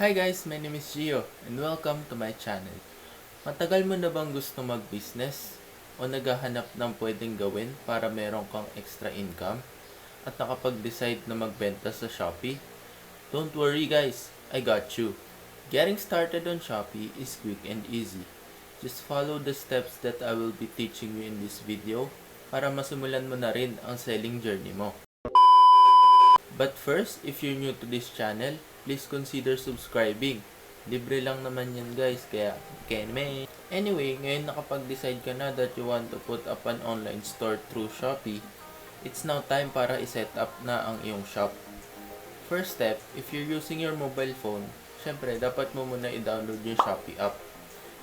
Hi guys, my name is Gio and welcome to my channel. Matagal mo na bang gusto mag-business o naghahanap ng pwedeng gawin para meron kang extra income at nakapag-decide na magbenta sa Shopee? Don't worry guys, I got you. Getting started on Shopee is quick and easy. Just follow the steps that I will be teaching you in this video para masimulan mo na rin ang selling journey mo. But first, if you're new to this channel, please consider subscribing. Libre lang naman yan guys, kaya keme. Anyway, ngayon nakapag-decide ka na that you want to put up an online store through Shopee, it's now time para i-set up na ang iyong shop. First step, if you're using your mobile phone, syempre dapat mo muna i-download yung Shopee app.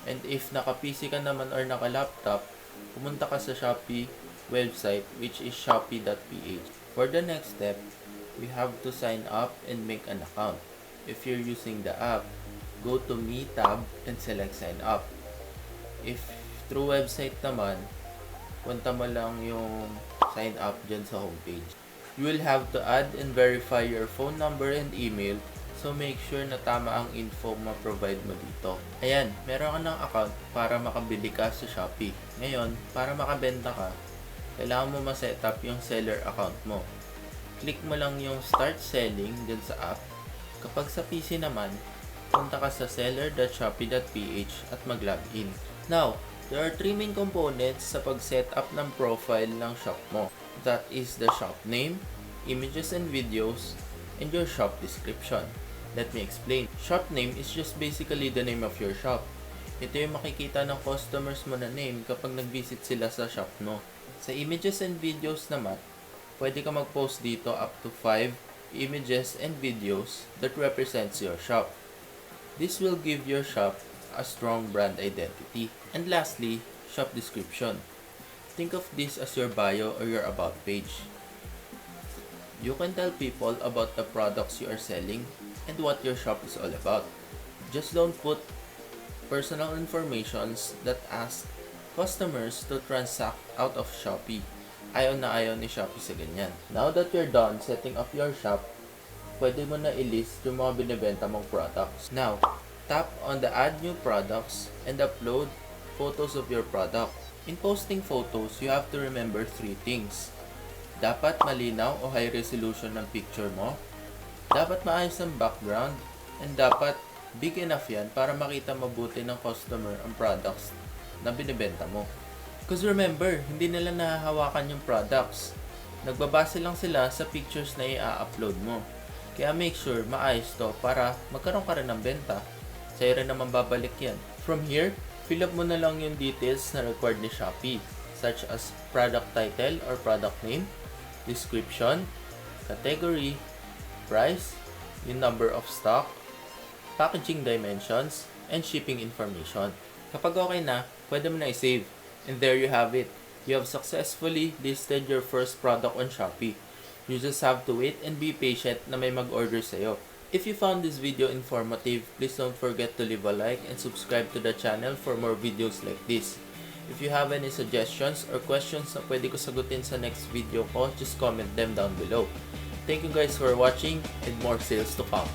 And if naka-PC ka naman or naka-laptop, pumunta ka sa Shopee website which is shoppe.ph. For the next step, we have to sign up and make an account. If you're using the app, go to Me tab and select sign up. If through website naman, punta mo lang yung sign up dyan sa homepage. You will have to add and verify your phone number and email, so make sure na tama ang info ma-provide mo dito. Ayan, meron ka ng account para makabili ka sa Shopee. Ngayon, para makabenta ka, kailangan mo ma-set up yung seller account mo. Click mo lang yung Start Selling dyan sa app. Kapag sa PC naman, punta ka sa seller.shoppe.ph at mag-login. Now, there are three main components sa pag-set up ng profile ng shop mo. That is the shop name, images and videos, and your shop description. Let me explain. Shop name is just basically the name of your shop. Ito yung makikita ng customers mo na name kapag nag-visit sila sa shop mo. Sa images and videos naman, pwede ka mag-post dito up to 5 images and videos that represents your shop. This will give your shop a strong brand identity. And lastly, shop description. Think of this as your bio or your about page. You can tell people about the products you are selling and what your shop is all about. Just don't put personal informations that ask customers to transact out of Shopee. Ayaw na ayaw ni Shopee sa ganyan. Now that you're done setting up your shop, pwede mo na i-list yung mga binibenta mong products. Now, tap on the Add New Products and upload photos of your product. In posting photos, you have to remember 3 things. Dapat malinaw o high resolution ng picture mo, dapat maayos ang background, and dapat big enough yan para makita mabuti ng customer ang products na binibenta mo. Because remember, hindi nila nahahawakan yung products. Nagbabase lang sila sa pictures na i-upload mo. Kaya make sure maayos to para magkaroon ka rin ng benta. Sa'yo rin naman babalik yan. From here, fill up mo na lang yung details na required ni Shopee, such as product title or product name, description, category, price, yung number of stock, packaging dimensions, and shipping information. Kapag okay na, pwede mo na i-save. And there you have it. You have successfully listed your first product on Shopee. You just have to wait and be patient na may mag-order sa'yo. If you found this video informative, please don't forget to leave a like and subscribe to the channel for more videos like this. If you have any suggestions or questions na pwede ko sagutin sa next video ko, just comment them down below. Thank you guys for watching and more sales to come.